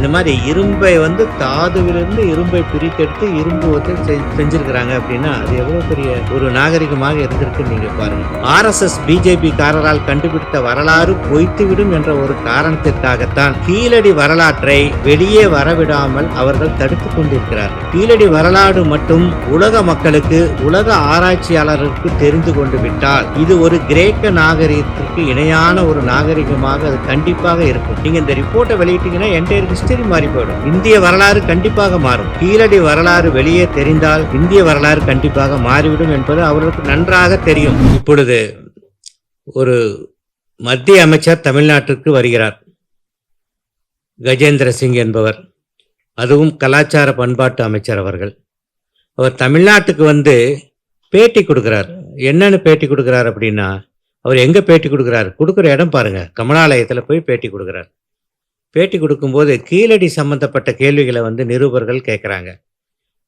இந்த மாதிரி இரும்பை வந்து தாதுவிலிருந்து இரும்பை பிரித்தெடுத்து இரும்பு வந்து செஞ்சிருக்கிறாங்க அப்படின்னா அது எவ்வளவு பெரிய ஒரு நாகரிகமாக இருந்திருக்குன்னு நீங்க பாருங்க. RSS பிஜேபி காரரால் கண்டுபிடித்த வரலாறு பொய்த்துவிடும் என்ற ஒரு காரணத்திற்காகத்தான் கீழடி வரலாற்றை வெளியே வரவிடாமல் அவர்கள் தடுத்துக் கொண்டிருக்கிறார்கள். கீழடி வரலாறு மட்டும் உலக மக்களுக்கு, உலக ஆராய்ச்சியாளருக்கு தெரிந்து கொண்டு விட்டால் இது ஒரு கிரேக்க நாகரிகத்திற்கு இணையான ஒரு நாகரிகமாக அது கண்டிப்பாக இருக்கும். நீங்க இந்த ரிப்போர்ட்டை வெளியிட்டீங்கன்னா என்டையர் ஹிஸ்டரி மாறி போயிடும். இந்திய வரலாறு கண்டிப்பாக மாறும். கீழடி வரலாறு வெளியே தெரிந்தால் இந்திய வரலாறு கண்டிப்பாக மாறிவிடும் என்பது அவர்களுக்கு நன்றாக தெரியும். இப்பொழுது ஒரு மத்திய அமைச்சர் தமிழ்நாட்டிற்கு வருகிறார், கஜேந்திர சிங் என்பவர். அதுவும் கலாச்சார பண்பாட்டு அமைச்சர் அவர்கள். அவர் தமிழ்நாட்டுக்கு வந்து பேட்டி கொடுக்கிறார். என்னன்னு பேட்டி கொடுக்கிறார் அப்படின்னா, அவர் எங்க பேட்டி கொடுக்கிறார், கொடுக்குற இடம் பாருங்க, கமலாலயத்தில் போய் பேட்டி கொடுக்கிறார். பேட்டி கொடுக்கும்போது கீழடி சம்பந்தப்பட்ட கேள்விகளை வந்து நிருபர்கள் கேட்குறாங்க.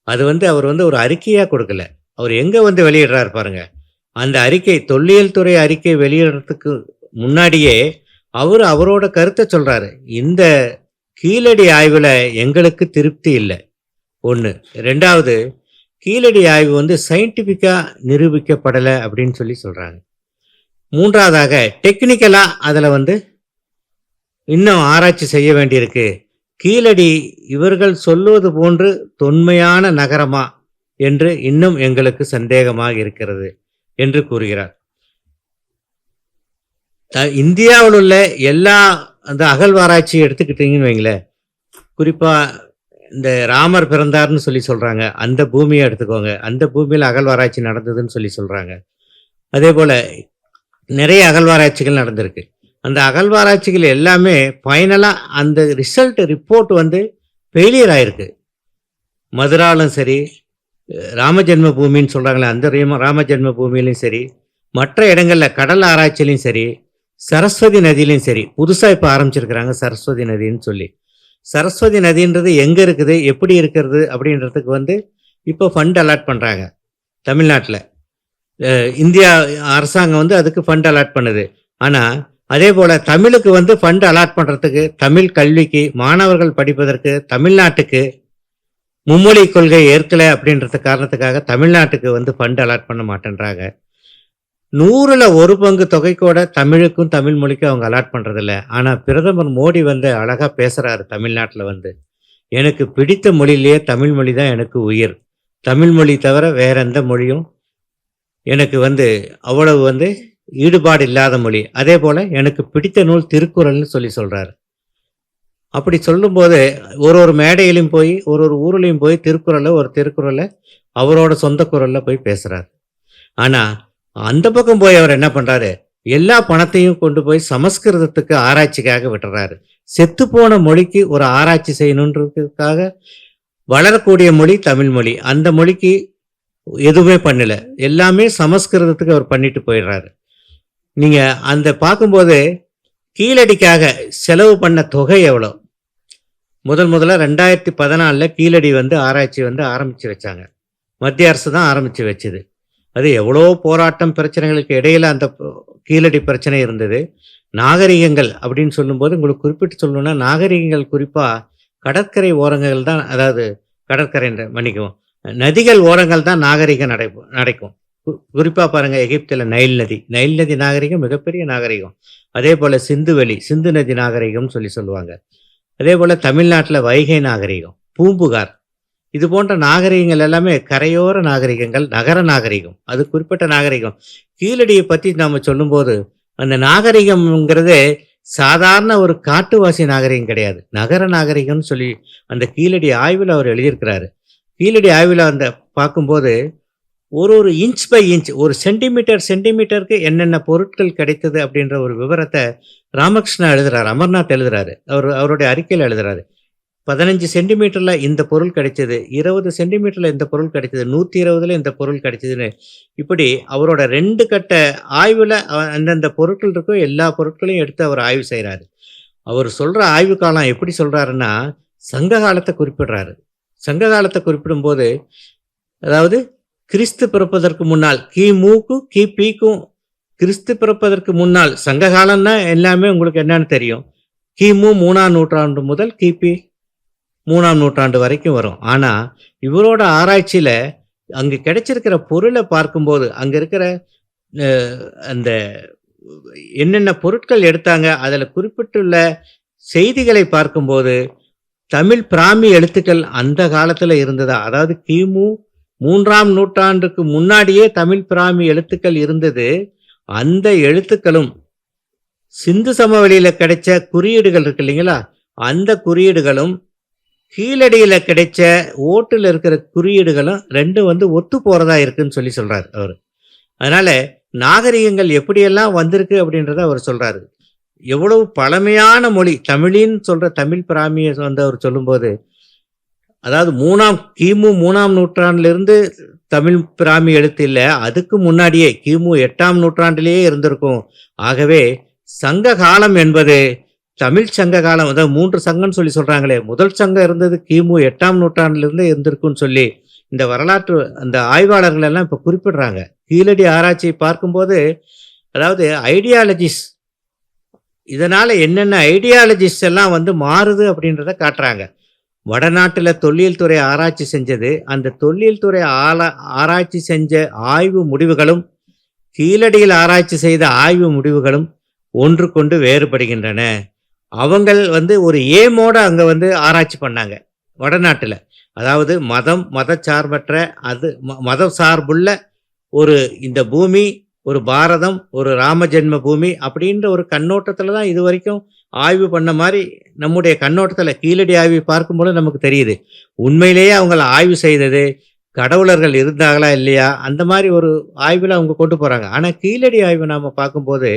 அது வந்து அவர் வந்து ஒரு அறிக்கையாக கொடுக்கல, அவர் எங்கே வந்து வெளியிடுறாரு பாருங்க. அந்த அறிக்கை, தொல்லியல் துறை அறிக்கை வெளியிடுறதுக்கு முன்னாடியே அவரோட கருத்தை சொல்றாரு. இந்த கீழடி ஆய்வில் எங்களுக்கு திருப்தி இல்லை, ஒன்று. ரெண்டாவது, கீழடி ஆய்வு வந்து சயின்டிஃபிக்காக நிரூபிக்கப்படலை அப்படின்னு சொல்லி சொல்கிறாங்க. மூன்றாவதாக, டெக்னிக்கலாக அதில் வந்து இன்னும் ஆராய்ச்சி செய்ய வேண்டியிருக்கு. கீழடி இவர்கள் சொல்லுவது போன்று தொன்மையான நகரமா என்று இன்னும் எங்களுக்கு சந்தேகமாக இருக்கிறது என்று கூறுகிறார். இந்தியாவில் உள்ள எல்லா அந்த அகழ்வாராய்ச்சி எடுத்துக்கிட்டீங்கன்னு வைங்களேன், குறிப்பாக இந்த ராமர் பிறந்தார்னு சொல்லி சொல்கிறாங்க, அந்த பூமியை எடுத்துக்கோங்க, அந்த பூமியில் அகழ்வாராய்ச்சி நடந்ததுன்னு சொல்லி சொல்கிறாங்க. அதே போல் நிறைய அகழ்வாராய்ச்சிகள் நடந்திருக்கு. அந்த அகழ்வாராய்ச்சிகள் எல்லாமே ஃபைனலாக அந்த ரிப்போர்ட் வந்து ஃபெயிலியர் ஆயிருக்கு. மதுராலும் சரி, ராமஜென்ம பூமின்னு சொல்கிறாங்களே அந்த ராமஜென்ம பூமியிலையும் சரி, மற்ற இடங்களில் கடல் ஆராய்ச்சியிலையும் சரி, சரஸ்வதி நதியிலையும் சரி. புதுசாக இப்போ ஆரம்பிச்சிருக்கிறாங்க சரஸ்வதி நதின்னு சொல்லி. சரஸ்வதி நதின்றது எங்கே இருக்குது, எப்படி இருக்கிறது அப்படின்றதுக்கு வந்து இப்போ ஃபண்ட் அலாட் பண்ணுறாங்க தமிழ்நாட்டில். இந்தியா அரசாங்கம் வந்து அதுக்கு ஃபண்ட் அலாட் பண்ணுது. ஆனால் அதே போல் தமிழுக்கு வந்து ஃபண்ட் அலாட் பண்ணுறதுக்கு, தமிழ் கல்விக்கு, மாணவர்கள் படிப்பதற்கு, தமிழ்நாட்டுக்கு மும்மொழி கொள்கை ஏற்கலை அப்படின்றது காரணத்துக்காக தமிழ்நாட்டுக்கு வந்து ஃபண்ட் அலாட் பண்ண மாட்டேன்றாங்க. 100ல் 1 பங்கு தொகை கூட தமிழுக்கும் தமிழ் மொழிக்கும் அவங்க அலாட் பண்ணுறதில்ல. ஆனால் பிரதமர் மோடி வந்து அழகாக பேசுகிறாரு தமிழ்நாட்டில் வந்து, எனக்கு பிடித்த மொழியிலேயே தமிழ் மொழி தான் எனக்கு உயிர், தமிழ் மொழி தவிர வேற எந்த மொழியும் எனக்கு வந்து அவ்வளவு வந்து ஈடுபாடு இல்லாத மொழி. அதே போல் எனக்கு பிடித்த நூல் திருக்குறள்னு சொல்லி சொல்கிறாரு. அப்படி சொல்லும்போது ஒரு மேடையிலையும் போய் ஒரு ஊர்லேயும் போய் திருக்குறளை அவரோட சொந்த குரலில் போய் பேசுகிறார். ஆனால் அந்த பக்கம் போய் அவர் என்ன பண்ணுறாரு, எல்லா பணத்தையும் கொண்டு போய் சமஸ்கிருதத்துக்கு ஆராய்ச்சிக்காக விட்டுறாரு. செத்துப்போன மொழிக்கு ஒரு ஆராய்ச்சி செய்யணுன்றதுக்காக வளரக்கூடிய மொழி தமிழ் மொழி, அந்த மொழிக்கு எதுவுமே பண்ணல, எல்லாமே சமஸ்கிருதத்துக்கு அவர் பண்ணிட்டு போயிடுறாரு. நீங்கள் அந்த பார்க்கும்போது கீழடிக்காக செலவு பண்ண தொகை எவ்வளோ. முதல்ல 2014 கீழடி வந்து ஆராய்ச்சி வந்து ஆரம்பித்து வச்சாங்க. மத்திய அரசு தான் ஆரம்பித்து வச்சுது. அது எவ்வளோ போராட்டம் பிரச்சனைகளுக்கு இடையில அந்த கீழடி பிரச்சனை இருந்தது. நாகரிகங்கள் அப்படின்னு சொல்லும்போது உங்களுக்கு குறிப்பிட்டு சொல்லணும்னா, நாகரிகங்கள் குறிப்பாக கடற்கரை ஓரங்கள் தான், அதாவது கடற்கரை மன்னிக்கும், நதிகள் ஓரங்கள் தான் நாகரிகம் நடக்கும். குறிப்பாக பாருங்கள், எகிப்தில் நைல் நதி நாகரிகம் மிகப்பெரிய நாகரிகம். அதே போல் சிந்து நதி நாகரிகம்னு சொல்லுவாங்க. அதே போல் தமிழ்நாட்டில் வைகை நாகரிகம், பூம்புகார், இது போன்ற நாகரிகங்கள் எல்லாமே கரையோர நாகரிகங்கள், நகர நாகரிகம், அது குறிப்பிட்ட நாகரிகம். கீழடியை பற்றி நாம் சொல்லும்போது அந்த நாகரிகம்ங்கிறது சாதாரண ஒரு காட்டுவாசி நாகரிகம் கிடையாது, நகர நாகரிகம்னு சொல்லி அந்த கீழடி ஆய்வில் அவர் எழுதியிருக்கிறாரு. கீழடி ஆய்வில் அந்த பார்க்கும்போது ஒரு இன்ச் பை இன்ச், ஒரு சென்டிமீட்டருக்கு என்னென்ன பொருட்கள் கிடைத்தது அப்படின்ற ஒரு விவரத்தை ராமகிருஷ்ணா எழுதுறாரு, அமர்நாத் எழுதுறாரு, அவருடைய அறிக்கையில் எழுதுறாரு. 15 சென்டிமீட்டரில் இந்த பொருள் கிடைச்சது, 20 சென்டிமீட்டரில் இந்த பொருள் கிடைச்சது, 120ல் இந்த பொருள் கிடைச்சதுன்னு, இப்படி அவரோட 2 கட்ட ஆய்வில் அந்தந்த பொருட்கள் இருக்கோ எல்லா பொருட்களையும் எடுத்து அவர் ஆய்வு செய்கிறாரு. அவர் சொல்கிற ஆய்வு காலம் எப்படி சொல்கிறாருன்னா, சங்க காலத்தை குறிப்பிடுறாரு. சங்க காலத்தை குறிப்பிடும்போது, அதாவது கிறிஸ்து பிறப்பதற்கு முன்னால், கிமுக்கும் கிபிக்கும், கிறிஸ்து பிறப்பதற்கு முன்னால், சங்க காலம்னா எல்லாமே உங்களுக்கு என்னன்னு தெரியும், கிமு 3ஆம் நூற்றாண்டு முதல் கிபி 3ஆம் நூற்றாண்டு வரைக்கும் வரும். ஆனா, இவரோட ஆராய்ச்சியில அங்க கிடைச்சிருக்கிற பொருள பார்க்கும்போது, அங்க இருக்கிற அ அந்த என்னென்ன பொருட்கள் எடுத்தாங்க, அதுல குறிப்பிட்டுள்ள செய்திகளை பார்க்கும்போது, தமிழ் பிராமி எழுத்துக்கள் அந்த காலத்துல இருந்ததா? அதாவது கிமு 3ஆம் நூற்றாண்டுக்கு முன்னாடியே தமிழ் பிராமி எழுத்துக்கள் இருந்தது. அந்த எழுத்துக்களும் சிந்து சமவெளியில கிடைச்ச குறியீடுகள் இருக்கு இல்லைங்களா? அந்த குறியீடுகளும், கீழடியில கிடைச்ச ஓட்டுல இருக்கிற குறியீடுகளும் 2ம் வந்து ஒத்து போறதா இருக்குன்னு சொல்றாரு அவரு. அதனால நாகரிகங்கள் எப்படியெல்லாம் வந்திருக்கு அப்படின்றத அவர் சொல்றாரு. எவ்வளவு பழமையான மொழி தமிழின்னு சொல்ற தமிழ் பிராமிய வந்து அவர் சொல்லும்போது, அதாவது கிமு 3ஆம் நூற்றாண்டிலிருந்து தமிழ் பிராமி எழுத்து இல்ல. அதுக்கு முன்னாடியே கிமு 8ஆம் நூற்றாண்டிலேயே இருந்திருக்கும். ஆகவே சங்க காலம் என்பது தமிழ் சங்க காலம், அதாவது 3 சங்கம்னு சொல்றாங்களே, முதல் சங்கம் இருந்தது கிமு 8ஆம் நூற்றாண்டிலிருந்தே இருந்திருக்குன்னு சொல்லி இந்த வரலாற்று அந்த ஆய்வாளர்கள் எல்லாம் இப்ப குறிப்பிடுறாங்க. கீழடி ஆராய்ச்சியை பார்க்கும்போது, அதாவது ஐடியாலஜிஸ், இதனால என்னென்ன ஐடியாலஜிஸ் எல்லாம் வந்து மாறுது அப்படின்றத காட்டுறாங்க. வடநாட்டுல தொல்லியல் துறை ஆராய்ச்சி செஞ்சது, அந்த தொல்லியல் துறை ஆராய்ச்சி செஞ்ச ஆய்வு முடிவுகளும், கீழடியில் ஆராய்ச்சி செய்த ஆய்வு முடிவுகளும் ஒன்றுக்கொண்டு வேறுபடுகின்றன. அவங்கள் வந்து ஒரு ஏமோட அங்க வந்து ஆராய்ச்சி பண்ணாங்க வடநாட்டுல. அதாவது மதச்சார்பற்ற, அது மதம் சார்புள்ள ஒரு இந்த பூமி, ஒரு பாரதம், ஒரு ராம ஜென்ம பூமி அப்படின்ற ஒரு கண்ணோட்டத்துல தான் இது வரைக்கும் ஆய்வு பண்ண மாதிரி நம்முடைய கண்ணோட்டத்துல கீழடி ஆய்வு பார்க்கும்போது நமக்கு தெரியுது. உண்மையிலேயே அவங்கள ஆய்வு செய்தது கடவுளர்கள் இருந்தாங்களா இல்லையா, அந்த மாதிரி ஒரு ஆய்வுல அவங்க கொண்டு போறாங்க. ஆனா கீழடி ஆய்வு நாம பார்க்கும்போது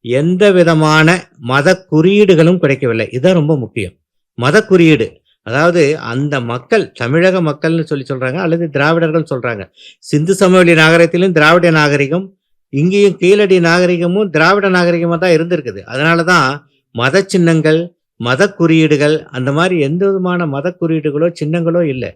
எந்த விதமான மத குறியீடுகளும் கிடைக்கவில்லை. இதுதான் ரொம்ப முக்கியம். மத குறியீடு, அதாவது அந்த மக்கள் தமிழக மக்கள்னு சொல்றாங்க, அல்லது திராவிடர்கள் சொல்றாங்க. சிந்து சமவெளி நாகரிகத்திலும் திராவிட நாகரிகம், இங்கேயும் கீழடி நாகரிகமும் திராவிட நாகரிகமா தான் இருந்திருக்குது. அதனாலதான் மத சின்னங்கள், மத குறியீடுகள், அந்த மாதிரி எந்த விதமான மத குறியீடுகளோ சின்னங்களோ இல்லை.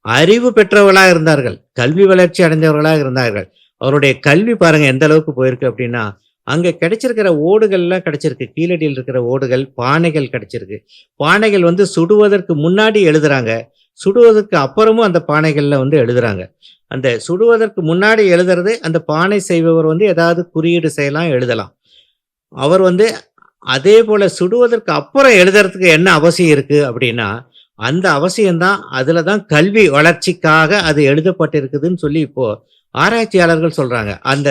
அறிவு பெற்றவர்களாக இருந்தார்கள், கல்வி வளர்ச்சி அடைந்தவர்களாக இருந்தார்கள். அவருடைய கல்வி பாருங்க எந்த அளவுக்கு போயிருக்கு அப்படின்னா, அங்க கிடைச்சிருக்கிற ஓடுகள்லாம் கிடைச்சிருக்கு. கீழடியில் இருக்கிற ஓடுகள், பானைகள் கிடைச்சிருக்கு. பானைகள் வந்து சுடுவதற்கு முன்னாடி எழுதுறாங்க, சுடுவதற்கு அப்புறமும் அந்த பானைகள்ல வந்து எழுதுறாங்க. அந்த சுடுவதற்கு முன்னாடி எழுதுறது, அந்த பானை செய்பவர் வந்து ஏதாவது குறியீடு செய்யலாம், எழுதலாம். அவர் வந்து அதே போல சுடுவதற்கு அப்புறம் எழுதுறதுக்கு என்ன அவசியம் இருக்கு அப்படின்னா, அந்த அவசியம்தான், அதுலதான் கல்வி வளர்ச்சிக்காக அது எழுதப்பட்டிருக்குதுன்னு சொல்லி இப்போ ஆராய்ச்சியாளர்கள் சொல்றாங்க. அந்த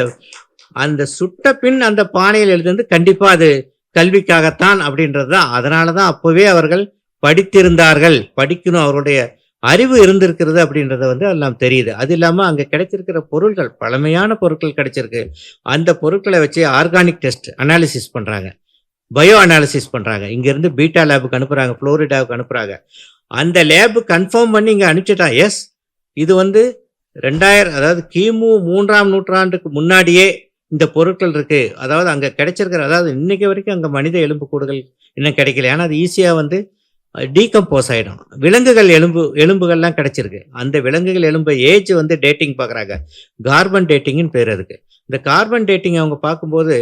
அந்த சுட்ட பின் அந்த பானையில் எழுதுறது கண்டிப்பா அது கல்விக்காகத்தான் அப்படின்றது தான். அதனாலதான் அப்பவே அவர்கள் படித்திருந்தார்கள், படிக்கணும், அவருடைய அறிவு இருந்திருக்கிறது அப்படின்றத வந்து எல்லாம் தெரியுது. அது இல்லாம அங்க கிடைச்சிருக்கிற பொருட்கள், பழமையான பொருட்கள் கிடைச்சிருக்கு. அந்த பொருட்களை வச்சு ஆர்கானிக் டெஸ்ட் அனாலிசிஸ் பண்றாங்க, பயோ அனாலிசிஸ் பண்றாங்க. இங்க இருந்து பீட்டா லேபுக்கு அனுப்புறாங்க, புளோரிடாவுக்கு அனுப்புறாங்க. அந்த லேபு கன்ஃபார்ம் பண்ணி இங்க அனுப்பிச்சிட்டா, எஸ் இது வந்து 2000, அதாவது கிமு 3ஆம் நூற்றாண்டுக்கு முன்னாடியே இந்த பொருட்கள் இருக்கு. அதாவது அங்க கிடைச்சிருக்கிற, அதாவது இன்னைக்கு வரைக்கும் அங்க மனித எலும்பு கூடுகள் இன்னும் கிடைக்கல. ஏன்னா அது ஈஸியா வந்து டீகம்போஸ் ஆயிடும். விலங்குகள் எலும்புகள்லாம் கிடைச்சிருக்கு. அந்த விலங்குகள் எலும்பு ஏஜ் வந்து டேட்டிங் பார்க்குறாங்க, கார்பன் டேட்டிங்னு பேர் அதுக்கு. இந்த கார்பன் டேட்டிங் அவங்க பார்க்கும்போது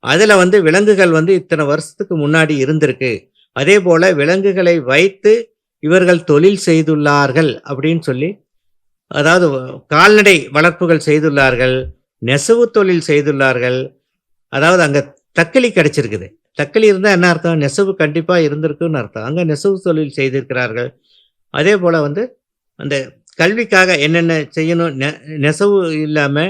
அதுல வந்து விலங்குகள் வந்து இத்தனை வருஷத்துக்கு முன்னாடி இருந்திருக்கு. அதே போல விலங்குகளை வைத்து இவர்கள் தொழில் செய்துள்ளார்கள் அப்படின்னு சொல்லி, அதாவது கால்நடை வளர்ப்புகள் செய்துள்ளார்கள், நெசவு தொழில் செய்துள்ளார்கள். அதாவது அங்க தக்களி கிடைச்சிருக்குது. தக்களி இருந்தா என்ன அர்த்தம்? நெசவு கண்டிப்பா இருந்திருக்குன்னு அர்த்தம். அங்க நெசவு தொழில் செய்திருக்கிறார்கள். அதே போல வந்து அந்த கல்விக்காக என்னென்ன செய்யணும், நெசவு இல்லாம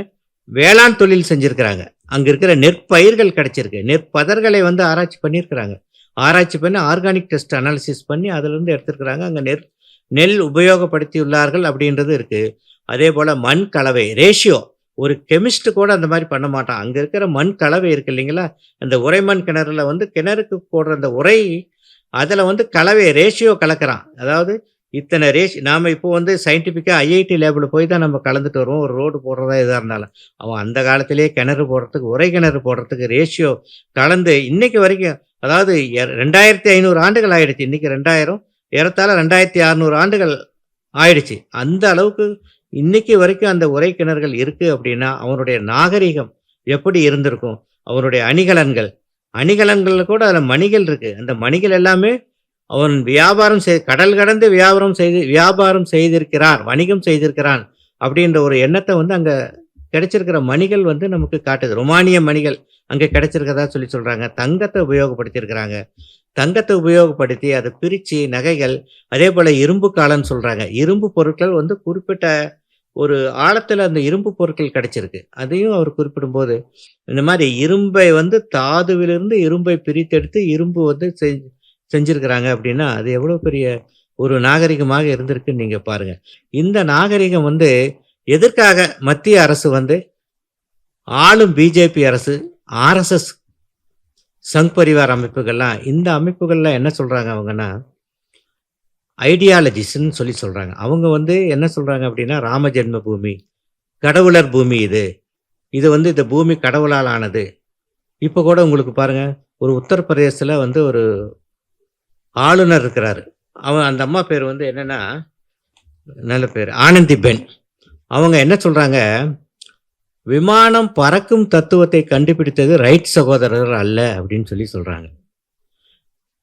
வேளாண் தொழில் செஞ்சிருக்கிறாங்க. அங்க இருக்கிற நெற்பயிர்கள் கிடைச்சிருக்கு, நெற்பதர்களை வந்து ஆராய்ச்சி பண்ணியிருக்கிறாங்க. ஆராய்ச்சி பண்ணி ஆர்கானிக் டெஸ்ட் அனாலிசிஸ் பண்ணி அதுல இருந்து எடுத்திருக்கிறாங்க. அங்க நெல் உபயோகப்படுத்தியுள்ளார்கள் அப்படின்றது இருக்கு. அதே போல மண் கலவை ரேஷியோ, ஒரு கெமிஸ்ட் கூட அந்த மாதிரி பண்ண மாட்டான். அங்க இருக்கிற மண் கலவை இருக்கு இல்லைங்களா, அந்த உரைமண் கிணறுல வந்து கிணறுக்கு போடுற அந்த உரை, அதுல வந்து கலவை ரேஷியோ கலக்கிறான். அதாவது இத்தனை நாம இப்போ வந்து சயின்டிபிக்கா ஐஐடி லேபில் போய் தான் நம்ம கலந்துட்டு வருவோம், ஒரு ரோடு போடுறதா எதாக இருந்தாலும். அவன் அந்த காலத்திலேயே கிணறு போடுறதுக்கு, உரை கிணறு போடுறதுக்கு ரேஷியோ கலந்து இன்னைக்கு வரைக்கும், அதாவது 2500 ஆண்டுகள் ஆயிடுச்சு. இன்னைக்கு 2000, ஏறத்தாழ 2600 ஆண்டுகள் ஆயிடுச்சு. அந்த அளவுக்கு இன்னைக்கு வரைக்கும் அந்த உரை கிணறுகள் இருக்கு அப்படின்னா அவனுடைய நாகரிகம் எப்படி இருந்திருக்கும். அவனுடைய அணிகலன்கள் கூட அதுல மணிகள் இருக்கு. அந்த மணிகள் எல்லாமே அவன் கடல் கடந்து வியாபாரம் செய்திருக்கிறார், வணிகம் செய்திருக்கிறான் அப்படின்ற ஒரு எண்ணத்தை வந்து அங்க கிடைச்சிருக்கிற மணிகள் வந்து நமக்கு காட்டுது. ரொமானிய மணிகள் அங்க கிடைச்சிருக்கதா சொல்றாங்க. தங்கத்தை உபயோகப்படுத்தியிருக்கிறாங்க. தங்கத்தை உபயோகப்படுத்தி அதை பிரிச்சு நகைகள், அதே போல இரும்பு காலம்னு சொல்றாங்க. இரும்பு பொருட்கள் வந்து குறிப்பிட்ட ஒரு ஆழத்துல அந்த இரும்பு பொருட்கள் கிடைச்சிருக்கு. அதையும் அவர் குறிப்பிடும்போது, இந்த மாதிரி இரும்பை வந்து தாதுவிலிருந்து இரும்பை பிரித்தெடுத்து இரும்பு வந்து செஞ்சிருக்கிறாங்க அப்படின்னா, அது எவ்வளவு பெரிய ஒரு நாகரிகமாக இருந்திருக்குன்னு நீங்க பாருங்க. இந்த நாகரிகம் வந்து எதற்காக மத்திய அரசு வந்து ஆளும் பிஜேபி அரசு, ஆர்எஸ்எஸ், சங் பரிவார் அமைப்புகள்லாம், இந்த அமைப்புகள்லாம் என்ன சொல்றாங்க அவங்கன்னா, ஐடியாலஜிஸ்ன்னு சொல்றாங்க. அவங்க வந்து என்ன சொல்றாங்க அப்படின்னா, ராம ஜென்ம பூமி, கடவுளர் பூமி இது. இது வந்து இந்த பூமி கடவுளால் ஆனது. இப்போ கூட உங்களுக்கு பாருங்க, ஒரு உத்தரப்பிரதேசத்துல வந்து ஒரு ஆளுநர் இருக்கிறாரு. அந்த அம்மா பேர் வந்து என்னன்னா, நல்ல பேர் ஆனந்திபென். அவங்க என்ன சொல்றாங்க, விமானம் பறக்கும் தத்துவத்தை கண்டுபிடித்தது ரைட் சகோதரர் அல்ல அப்படின்னு சொல்றாங்க.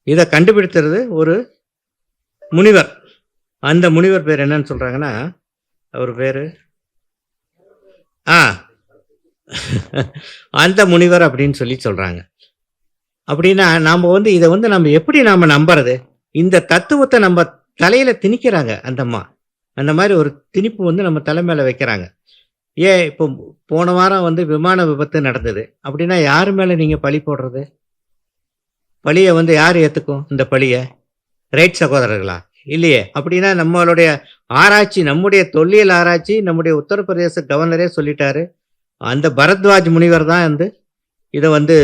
இதை கண்டுபிடித்தது ஒரு முனிவர். அந்த முனிவர் பேர் என்னன்னு சொல்றாங்கன்னா, அவர் பேரு அந்த முனிவர் அப்படின்னு சொல்றாங்க. அப்படின்னா நாம வந்து இதை வந்து நம்ம எப்படி நாம நம்புறது? இந்த தத்துவத்தை நம்ம தலையில திணிக்கிறாங்க அந்த அம்மா. அந்த மாதிரி ஒரு திணிப்பு வந்து நம்ம தலை மேல வைக்கிறாங்க. இப்போ போன வாரம் வந்து விமான விபத்து நடந்தது அப்படின்னா யாரு மேல நீங்க பழி போடுறது? பழிய வந்து யார் ஏத்துக்கும்? இந்த பழிய ரைட் சகோதரர்களா? இல்லையே. அப்படின்னா நம்மளுடைய ஆராய்ச்சி, நம்முடைய தொல்லியல் ஆராய்ச்சி, நம்முடைய உத்தரப்பிரதேச கவர்னரே சொல்லிட்டாரு, அந்த பரத்வாஜ் முனிவர் தான் வந்து இதை வந்து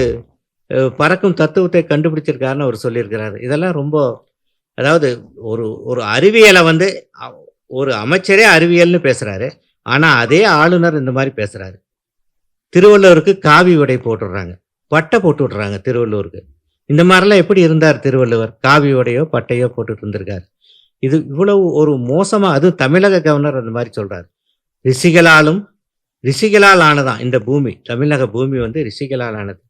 பறக்கும் தத்துவத்தை கண்டுபிடிச்சிருக்காருன்னு அவர் சொல்லியிருக்கிறாரு. இதெல்லாம் ரொம்ப, அதாவது ஒரு ஒரு அறிவியலை வந்து ஒரு அமைச்சரே அறிவியல்னு பேசுறாரு, ஆனா அதே ஆளுநர் இந்த மாதிரி பேசுறாரு. திருவள்ளுவருக்கு காவி உடை போட்டுடுறாங்க, பட்டை போட்டு விடுறாங்க திருவள்ளுவருக்கு. இந்த மாதிரிலாம் எப்படி இருந்தார் திருவள்ளுவர்? காவி உடையோ பட்டையோ போட்டுட்டு இருந்திருக்காரு. இது இவ்வளவு ஒரு மோசமா, அதுவும் தமிழக கவர்னர் அந்த மாதிரி சொல்றாரு. ரிஷிகளால் ஆனதான் இந்த பூமி, தமிழக பூமி வந்து ரிஷிகளால் ஆனது.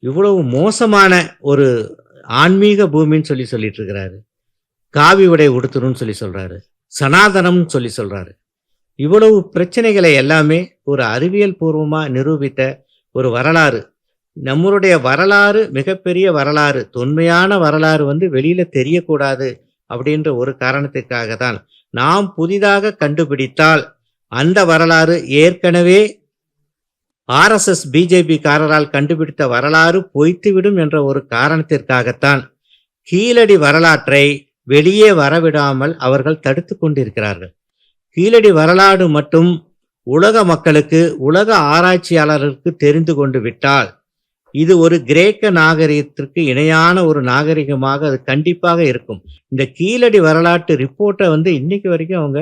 இவ்வளவு மோசமான ஒரு ஆன்மீக பூமின்னு சொல்லிட்டு இருக்கிறாரு. காவி உடை உடுத்தணும்னு சொல்றாரு, சனாதனம்னு சொல்றாரு. இவ்வளவு பிரச்சனைகளை எல்லாமே ஒரு அறிவியல் பூர்வமா நிரூபித்த ஒரு வரலாறு. நம்மளுடைய வரலாறு மிகப்பெரிய வரலாறு, தொன்மையான வரலாறு வந்து வெளியில தெரியக்கூடாது அப்படின்ற ஒரு காரணத்திற்காக தான் நாம் புதிதாக கண்டுபிடித்தால் அந்த வரலாறு ஏற்கனவே ஆர்எஸ்எஸ் பிஜேபி காரரால் கண்டுபிடித்த வரலாறு பொய்த்துவிடும் என்ற ஒரு காரணத்திற்காகத்தான் கீழடி வரலாற்றை வெளியே வரவிடாமல் அவர்கள் தடுத்து கொண்டிருக்கிறார்கள். கீழடி வரலாறு மட்டும் உலக மக்களுக்கு, உலக ஆராய்ச்சியாளர்களுக்கு தெரிந்து கொண்டு விட்டால் இது ஒரு கிரேக்க நாகரிகத்திற்கு இணையான ஒரு நாகரிகமாக அது கண்டிப்பாக இருக்கும். இந்த கீழடி வரலாற்று ரிப்போர்ட்டை வந்து இன்னைக்கு வரைக்கும் அவங்க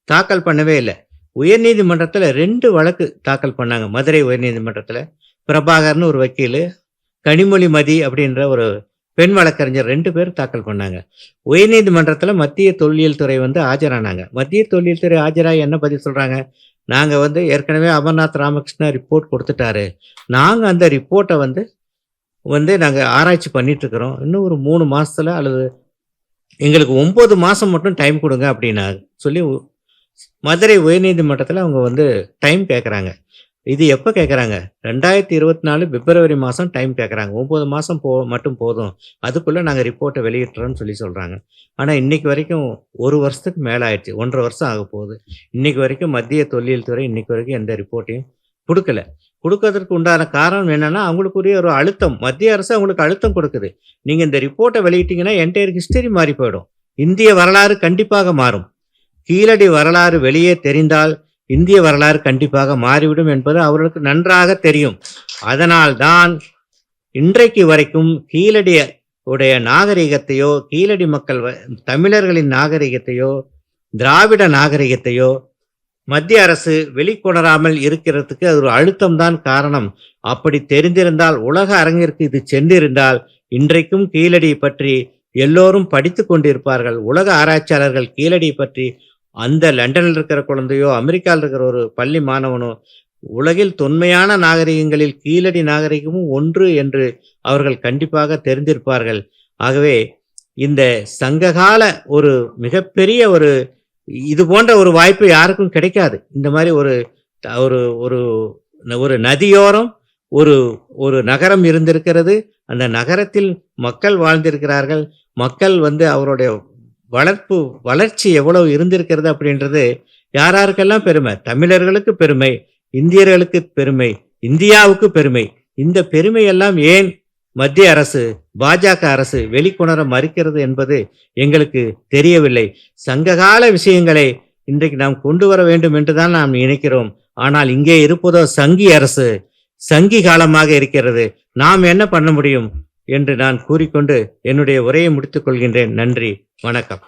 தாக்கல் பண்ணவே இல்லை. உயர்நீதிமன்றத்தில் 2 வழக்கு தாக்கல் பண்ணாங்க. மதுரை உயர்நீதிமன்றத்தில் பிரபாகர்னு ஒரு வக்கீல், கனிமொழி மதி அப்படின்ற ஒரு பெண் வழக்கறிஞர் 2 பேர் தாக்கல் பண்ணாங்க. உயர்நீதிமன்றத்தில் மத்திய தொல்லியல் துறை வந்து ஆஜரானாங்க. மத்திய தொல்லியல் துறை ஆஜராகி என்ன பதில் சொல்றாங்க, நாங்க வந்து ஏற்கனவே அமர்நாத் ராமகிருஷ்ணா ரிப்போர்ட் கொடுத்துட்டாரு, நாங்க அந்த ரிப்போர்ட்டை வந்து நாங்க ஆராய்ச்சி பண்ணிட்டு இருக்கிறோம், இன்னும் ஒரு 3 மாசத்துல அல்லது எங்களுக்கு 9 மாசம் மட்டும் டைம் கொடுங்க அப்படின்னா சொல்லி மதுரை உயர்நீதிமன்றத்தில் அவங்க வந்து டைம் கேட்குறாங்க. இது எப்போ கேட்குறாங்க? 2024 பிப்ரவரி மாதம் டைம் கேட்குறாங்க. 9 மாதம் மட்டும் போதும், அதுக்குள்ளே நாங்கள் ரிப்போர்ட்டை வெளியிட்டுறோம்னு சொல்கிறாங்க. ஆனால் இன்னைக்கு வரைக்கும் 1 வருஷத்துக்கு மேலே ஆயிடுச்சு, 1.5 வருஷம் ஆக போகுது. இன்னைக்கு வரைக்கும் மத்திய தொல்லியல் துறை இன்னைக்கு வரைக்கும் எந்த ரிப்போர்ட்டையும் கொடுக்கல. கொடுக்கறதுக்கு உண்டான காரணம் என்னன்னா, அவங்களுக்குரிய ஒரு அழுத்தம், மத்திய அரசு அவங்களுக்கு அழுத்தம் கொடுக்குது. நீங்கள் இந்த ரிப்போர்ட்டை வெளியிட்டீங்கன்னா என்டையர் ஹிஸ்டரி மாறி போயிடும், இந்திய வரலாறு கண்டிப்பாக மாறும். கீழடி வரலாறு வெளியே தெரிந்தால் இந்திய வரலாறு கண்டிப்பாக மாறிவிடும் என்பது அவர்களுக்கு நன்றாக தெரியும். அதனால்தான் இன்றைக்கு வரைக்கும் கீழடி உடைய நாகரிகத்தையோ, கீழடி மக்கள் தமிழர்களின் நாகரிகத்தையோ, திராவிட நாகரிகத்தையோ மத்திய அரசு வெளிக்கொணராமல் இருக்கிறதுக்கு அது ஒரு அழுத்தம் தான் காரணம். அப்படி தெரிந்திருந்தால், உலக அரங்கிற்கு இது சென்றிருந்தால், இன்றைக்கும் கீழடி பற்றி எல்லோரும் படித்து கொண்டிருப்பார்கள். உலக ஆராய்ச்சியாளர்கள் கீழடி பற்றி, அந்த லண்டனில் இருக்கிற குழந்தையோ, அமெரிக்காவில் இருக்கிற ஒரு பள்ளி மாணவனோ, உலகில் தொன்மையான நாகரிகங்களில் கீழடி நாகரிகமும் ஒன்று என்று அவர்கள் கண்டிப்பாக தெரிந்திருப்பார்கள். ஆகவே இந்த சங்ககால ஒரு மிகப்பெரிய ஒரு இது போன்ற ஒரு வாய்ப்பு யாருக்கும் கிடைக்காது. இந்த மாதிரி ஒரு ஒரு ஒரு ஒரு நதியோரம் ஒரு ஒரு நகரம் இருந்திருக்கிறது. அந்த நகரத்தில் மக்கள் வாழ்ந்திருக்கிறார்கள். மக்கள் அவருடைய வளர்ச்சி எவ்வளவு இருந்திருக்கிறது அப்படின்றது யாராருக்கெல்லாம் பெருமை? தமிழர்களுக்கு பெருமை, இந்தியர்களுக்கு பெருமை, இந்தியாவுக்கு பெருமை. இந்த பெருமை எல்லாம் ஏன் மத்திய அரசு, பாஜக அரசு வெளிக்கொணர மறுக்கிறது என்பது எங்களுக்கு தெரியவில்லை. சங்ககால விஷயங்களை இன்றைக்கு நாம் கொண்டு வர வேண்டும் என்றுதான் நாம் நினைக்கிறோம். ஆனால் இங்கே இருப்பதோ சங்கி அரசு, சங்கி காலமாக இருக்கிறது. நாம் என்ன பண்ண முடியும் என்று நான் கூறிக்கொண்டு என்னுடைய உரையை முடித்துக் கொள்கின்றேன். நன்றி, வணக்கம்.